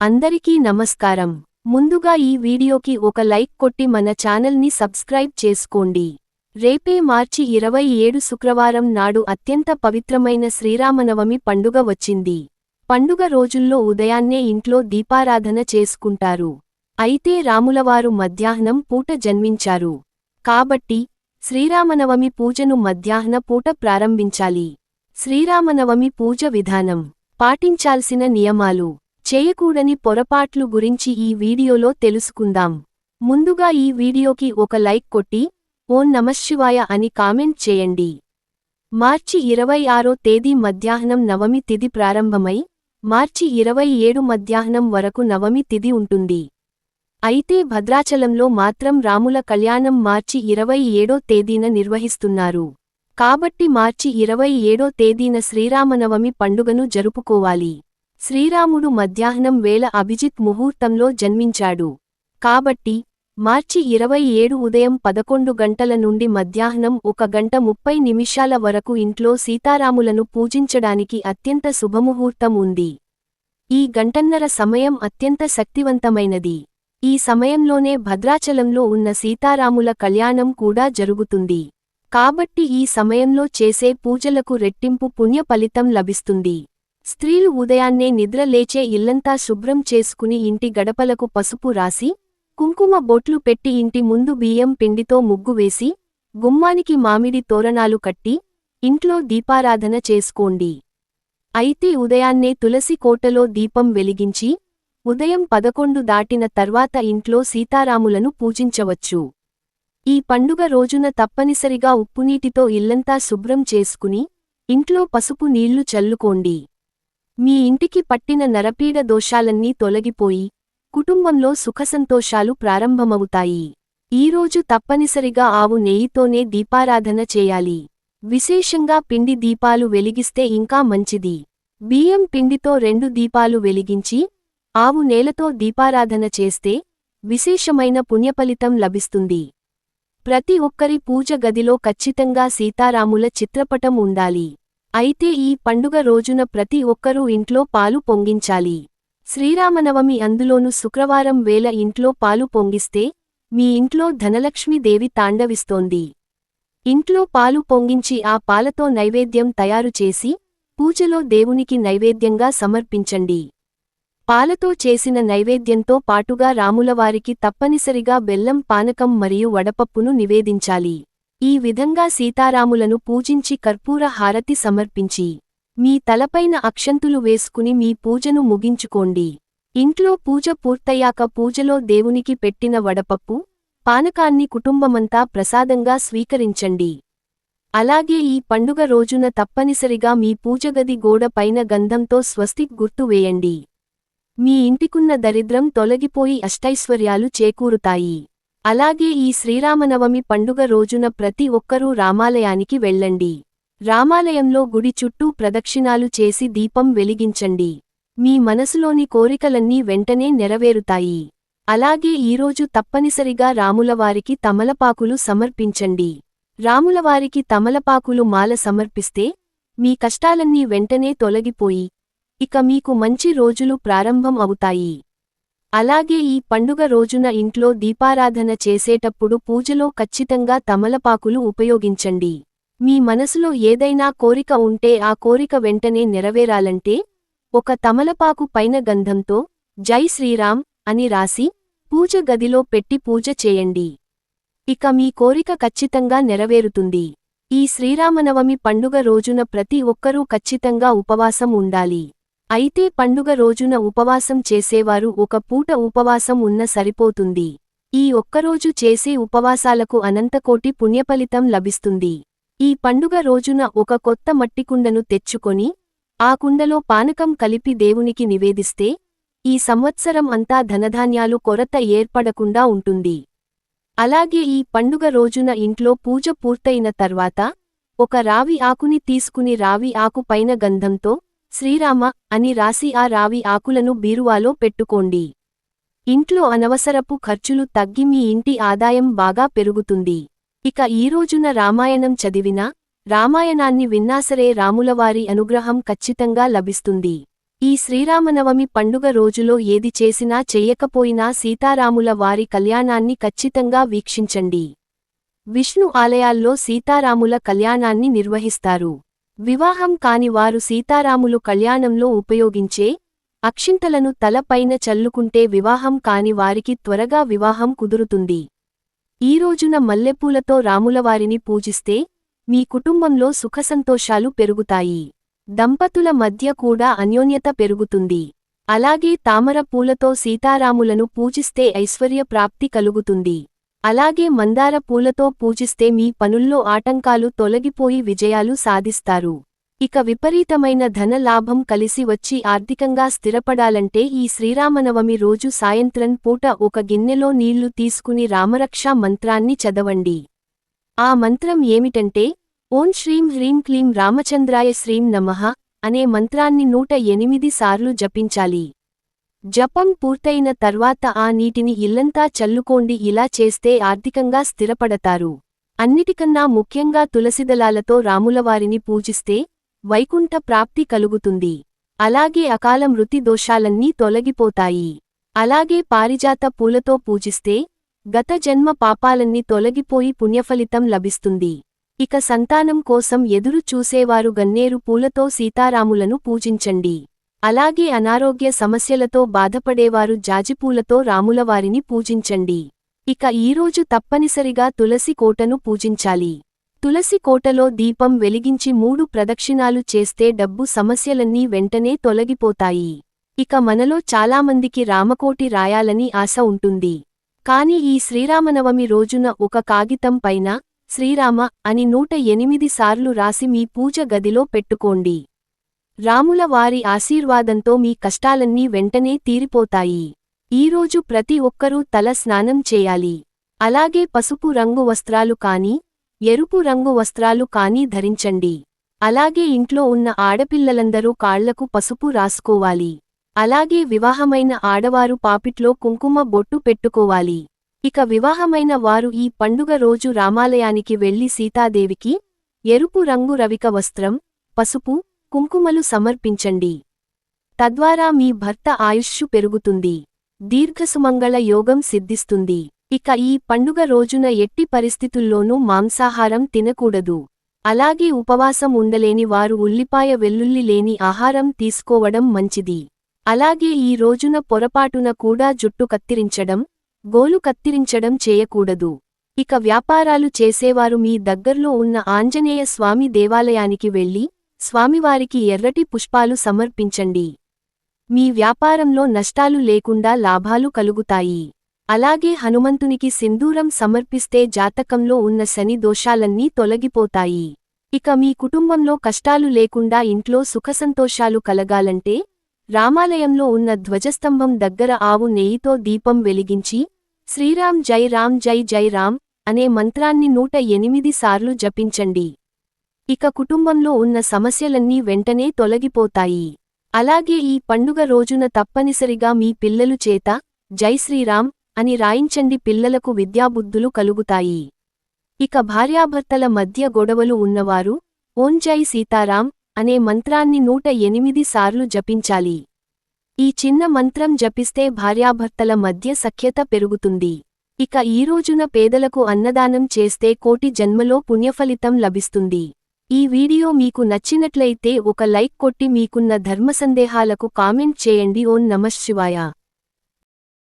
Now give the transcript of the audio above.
అందరికీ నమస్కారం. ముందుగా ఈ వీడియోకి ఒక లైక్ కొట్టి మన ఛానల్ని సబ్స్క్రైబ్ చేసుకోండి. రేపే మార్చి 27 శుక్రవారం నాడు అత్యంత పవిత్రమైన శ్రీరామనవమి పండుగ వచ్చింది. పండుగ రోజుల్లో ఉదయాన్నే ఇంట్లో దీపారాధన చేసుకుంటారు. అయితే రాములవారు మధ్యాహ్నం పూట జన్మించారు. కాబట్టి శ్రీరామనవమి పూజను మధ్యాహ్న పూట ప్రారంభించాలి. శ్రీరామనవమి పూజ విధానం, పాటించాల్సిన నియమాలు, చేయకూడని పొరపాట్లు గురించి ఈ వీడియోలో తెలుసుకుందాం. ముందుగా ఈ వీడియోకి ఒక లైక్ కొట్టి ఓం నమఃశివాయ అని కామెంట్ చేయండి. మార్చి 26వ తేదీ మధ్యాహ్నం నవమి తిథి ప్రారంభమై మార్చి 27 మధ్యాహ్నం వరకు నవమి తిథి ఉంటుంది. అయితే భద్రాచలంలో మాత్రం రాముల కళ్యాణం మార్చి 27వ తేదీన నిర్వహిస్తున్నారు. కాబట్టి మార్చి 27వ తేదీన శ్రీరామనవమి పండుగను జరుపుకోవాలి. శ్రీరాముడు మధ్యాహ్నం వేళ అభిజిత్ ముహూర్తంలో జన్మించాడు. కాబట్టి మార్చి 27 ఉదయం 11 గంటల నుండి మధ్యాహ్నం 1 గంట 30 నిమిషాల వరకు ఇంట్లో సీతారాములను పూజించడానికి అత్యంత శుభముహూర్తం ఉంది. ఈ గంటన్నర సమయం అత్యంత శక్తివంతమైనది. ఈ సమయంలోనే భద్రాచలంలో ఉన్న సీతారాముల కళ్యాణం కూడా జరుగుతుంది. కాబట్టి ఈ సమయంలో చేసే పూజలకు రెట్టింపు పుణ్య ఫలితం లభిస్తుంది. స్త్రీలు ఉదయాన్నే నిద్ర లేచే ఇల్లంతా శుభ్రం చేసుకుని ఇంటి గడపలకు పసుపు రాసి, కుంకుమ బొట్లు పెట్టి ఇంటి ముందు బియ్యం పిండితో ముగ్గు వేసి, గుమ్మానికి మామిడి తోరణాలు కట్టి, ఇంట్లో దీపారాధన చేసుకోండి. అయితే ఉదయాన్నే తులసి కోటలో దీపం వెలిగించి, ఉదయం 11 దాటిన తర్వాత ఇంట్లో సీతారాములను పూజించవచ్చు. ఈ పండుగ రోజున తప్పనిసరిగా ఉప్పునీటితో ఇల్లంతా శుభ్రం చేసుకుని, ఇంట్లో పసుపు నీళ్లు చల్లుకోండి. మీ ఇంటికి పట్టిన నరపీడ దోషాలన్నీ తొలగిపోయి, కుటుంబంలో సుఖసంతోషాలు ప్రారంభమవుతాయి. ఈరోజు తప్పనిసరిగా ఆవు నెయ్యితోనే దీపారాధన చేయాలి. విశేషంగా పిండి దీపాలు వెలిగిస్తే ఇంకా మంచిది. బియ్యం పిండితో 2 దీపాలు వెలిగించి, ఆవు నేలతో దీపారాధన చేస్తే విశేషమైన పుణ్యఫలితం లభిస్తుంది. ప్రతి ఒక్కరి పూజ గదిలో ఖచ్చితంగా సీతారాముల చిత్రపటం ఉండాలి. అయితే ఈ పండుగ రోజున ప్రతి ఒక్కరూ ఇంట్లో పాలు పొంగించాలి. శ్రీరామనవమి అందులోనూ శుక్రవారం వేళ ఇంట్లో పాలు పొంగిస్తే మీ ఇంట్లో ధనలక్ష్మీదేవి తాండవిస్తోంది. ఇంట్లో పాలు పొంగించి ఆ పాలతో నైవేద్యం తయారు చేసి పూజలో దేవునికి నైవేద్యంగా సమర్పించండి. పాలతో చేసిన నైవేద్యంతో పాటుగా రాములవారికి తప్పనిసరిగా బెల్లం పానకం మరియు వడపప్పును నివేదించాలి. ఈ విధంగా సీతారాములను పూజించి కర్పూర హారతి సమర్పించి, మీ తలపైన అక్షంతులు వేసుకుని మీ పూజను ముగించుకోండి. ఇంట్లో పూజ పూర్తయ్యాక పూజలో దేవునికి పెట్టిన వడపప్పు, పానకాన్ని కుటుంబమంతా ప్రసాదంగా స్వీకరించండి. అలాగే ఈ పండుగ రోజున తప్పనిసరిగా మీ పూజగది గోడ పైన గంధంతో స్వస్తిక్ గుర్తు వేయండి. మీ ఇంటికున్న దరిద్రం తొలగిపోయి అష్టైశ్వర్యాలు చేకూరుతాయి. అలాగే ఈ శ్రీరామనవమి పండుగ రోజున ప్రతి ఒక్కరూ రామాలయానికి వెళ్ళండి. రామాలయంలో గుడి చుట్టూ ప్రదక్షిణాలు చేసి దీపం వెలిగించండి. మీ మనసులోని కోరికలన్నీ వెంటనే నెరవేరుతాయి. అలాగే ఈరోజు తప్పనిసరిగా రాములవారికి తమలపాకులు సమర్పించండి. రాములవారికి తమలపాకులు మాల సమర్పిస్తే మీ కష్టాలన్నీ వెంటనే తొలగిపోయి, ఇక మీకు మంచి రోజులు ప్రారంభం అవుతాయి. అలాగే ఈ పండుగ రోజున ఇంట్లో దీపారాధన చేసేటప్పుడు పూజలో ఖచ్చితంగా తమలపాకులు ఉపయోగించండి. మీ మనసులో ఏదైనా కోరిక ఉంటే ఆ కోరిక వెంటనే నెరవేరాలంటే ఒక తమలపాకు పైన గంధంతో జై శ్రీరామ్ అని రాసి పూజ గదిలో పెట్టి పూజ చేయండి. ఇక మీ కోరిక ఖచ్చితంగా నెరవేరుతుంది. ఈ శ్రీరామనవమి పండుగ రోజున ప్రతి ఒక్కరూ ఖచ్చితంగా ఉపవాసం ఉండాలి. అయితే పండుగ రోజున ఉపవాసం చేసేవారు ఒక పూట ఉపవాసం ఉన్న సరిపోతుంది. ఈ ఒక్కరోజు చేసే ఉపవాసాలకు అనంతకోటి పుణ్యఫలితం లభిస్తుంది. ఈ పండుగ రోజున ఒక కొత్త మట్టికుండను తెచ్చుకొని, ఆ కుండలో పానకం కలిపి దేవునికి నివేదిస్తే ఈ సంవత్సరం అంతా ధనధాన్యాలు కొరత ఏర్పడకుండా ఉంటుంది. అలాగే ఈ పండుగ రోజున ఇంట్లో పూజ పూర్తయిన తర్వాత ఒక రావి ఆకుని తీసుకుని రావి ఆకు పైన గంధంతో శ్రీరామ అని రాసి ఆ రావి ఆకులను బీరువాలో పెట్టుకోండి. ఇంట్లో అనవసరపు ఖర్చులు తగ్గి మీ ఇంటి ఆదాయం బాగా పెరుగుతుంది. ఇక ఈ రోజున రామాయణం చదివినా, రామాయణాన్ని విన్నాసరే రాములవారి అనుగ్రహం ఖచ్చితంగా లభిస్తుంది. ఈ శ్రీరామనవమి పండుగ రోజులో ఏది చేసినా చెయ్యకపోయినా సీతారాముల వారి కళ్యాణాన్ని ఖచ్చితంగా వీక్షించండి. విష్ణు ఆలయాల్లో సీతారాముల కళ్యాణాన్ని నిర్వహిస్తారు. వివాహం కాని వారు సీతారాములు కళ్యాణంలో ఉపయోగించే అక్షింతలను తల పైన చల్లుకుంటే వివాహం కాని వారికి త్వరగా వివాహం కుదురుతుంది. ఈ రోజున మల్లెపూలతో రాములవారిని పూజిస్తే మీ కుటుంబంలో సుఖసంతోషాలు పెరుగుతాయి. దంపతుల మధ్య కూడా అన్యోన్యత పెరుగుతుంది. అలాగే తామర పూలతో సీతారాములను పూజిస్తే ఐశ్వర్య ప్రాప్తి కలుగుతుంది. అలాగే మందార పూలతో పూజిస్తే మీ పనుల్లో ఆటంకాలు తొలగిపోయి విజయాలు సాధిస్తారు. ఇక విపరీతమైన ధన లాభం కలిసి వచ్చి ఆర్థికంగా స్థిరపడాలంటే ఈ శ్రీరామనవమి రోజు సాయంత్రం పూట ఒక గిన్నెలో నీళ్లు తీసుకుని రామరక్షా మంత్రాన్ని చదవండి. ఆ మంత్రం ఏమిటంటే ఓం శ్రీం హ్రీం క్లీం రామచంద్రాయ శ్రీం నమః అనే మంత్రాన్ని 108 సార్లు జపించాలి. జపం పూర్తయిన తర్వాత ఆ నీటిని ఇల్లంతా చల్లుకోండి. ఇలా చేస్తే ఆర్థికంగా స్థిరపడతారు. అన్నిటికన్నా ముఖ్యంగా తులసిదళాలతో రాములవారిని పూజిస్తే వైకుంఠ ప్రాప్తి కలుగుతుంది. అలాగే అకాల మృతి దోషాలన్నీ తొలగిపోతాయి. అలాగే పారిజాత పూలతో పూజిస్తే గత జన్మ పాపాలన్నీ తొలగిపోయి పుణ్యఫలితం లభిస్తుంది. ఇక సంతానం కోసం ఎదురు చూసేవారు గన్నేరు పూలతో సీతారాములను పూజించండి. అలాగే అనారోగ్య సమస్యలతో బాధపడేవారు జాజిపూలతో రాములవారిని పూజించండి. ఇక ఈరోజు తప్పనిసరిగా తులసి కోటను పూజించాలి. తులసి కోటలో దీపం వెలిగించి 3 ప్రదక్షిణాలు చేస్తే డబ్బు సమస్యలన్నీ వెంటనే తొలగిపోతాయి. ఇక మనలో చాలామందికి రామకోటి రాయాలని ఆశ ఉంటుంది. కాని ఈ శ్రీరామనవమి రోజున ఒక కాగితం పైన శ్రీరామ అని 108 సార్లు రాసి మీ పూజ గదిలో పెట్టుకోండి. రాముల వారి ఆశీర్వాదంతో మీ కష్టాలన్నీ వెంటనే తీరిపోతాయి. ఈరోజు ప్రతి ఒక్కరూ తల స్నానం చేయాలి. అలాగే పసుపు రంగు వస్త్రాలు కానీ ఎరుపు రంగు వస్త్రాలు కానీ ధరించండి. అలాగే ఇంట్లో ఉన్న ఆడపిల్లలందరూ కాళ్లకు పసుపు రాసుకోవాలి. అలాగే వివాహమైన ఆడవారు పాపిట్లో కుంకుమ బొట్టు పెట్టుకోవాలి. ఇక వివాహమైన వారు ఈ పండుగ రోజు రామాలయానికి వెళ్లి సీతాదేవికి ఎరుపు రంగు రవిక వస్త్రం, పసుపు, కుంకుమలు సమర్పించండి. తద్వారా మీ భర్త ఆయుష్షు పెరుగుతుంది. దీర్ఘసుమంగళ యోగం సిద్ధిస్తుంది. ఇక ఈ పండుగ రోజున ఎట్టి పరిస్థితుల్లోనూ మాంసాహారం తినకూడదు. అలాగే ఉపవాసం ఉండలేని వారు ఉల్లిపాయ వెల్లుల్లి లేని ఆహారం తీసుకోవడం మంచిది. అలాగే ఈ రోజున పొరపాటున కూడా జుట్టు కత్తిరించడం, గోలు కత్తిరించడం చేయకూడదు. ఇక వ్యాపారాలు చేసేవారు మీ దగ్గర్లో ఉన్న ఆంజనేయ స్వామి దేవాలయానికి వెళ్లి స్వామివారికి ఎర్రటి పుష్పాలు సమర్పించండి. మీ వ్యాపారంలో నష్టాలు లేకుండా లాభాలు కలుగుతాయి. అలాగే హనుమంతునికి సింధూరం సమర్పిస్తే జాతకంలో ఉన్న శని దోషాలన్నీ తొలగిపోతాయి. ఇక మీ కుటుంబంలో కష్టాలు లేకుండా ఇంట్లో సుఖసంతోషాలు కలగాలంటే రామాలయంలో ఉన్న ధ్వజస్తంభం దగ్గర ఆవు నెయ్యితో దీపం వెలిగించి శ్రీరామ్ జై జై రామ్ అనే మంత్రాన్ని 108 సార్లు జపించండి. ఇక కుటుంబంలో ఉన్న సమస్యలన్నీ వెంటనే తొలగిపోతాయి. అలాగే ఈ పండుగ రోజున తప్పనిసరిగా మీ పిల్లలు చేత జై శ్రీరామ్ అని రాయించండి. పిల్లలకు విద్యాబుద్ధులు కలుగుతాయి. ఇక భార్యాభర్తల మధ్య గొడవలు ఉన్నవారు ఓం జై సీతారాం అనే మంత్రాన్ని 108 సార్లు జపించాలి. ఈ చిన్న మంత్రం జపిస్తే భార్యాభర్తల మధ్య సఖ్యత పెరుగుతుంది. ఇక ఈ రోజున పేదలకు అన్నదానం చేస్తే కోటి జన్మలో పుణ్యఫలితం లభిస్తుంది. ఈ వీడియో మీకు నచ్చినట్లయితే ఒక లైక్ కొట్టి మీకున్న ధర్మ సందేహాలకు కామెంట్ చేయండి. ఓం నమః శివాయ.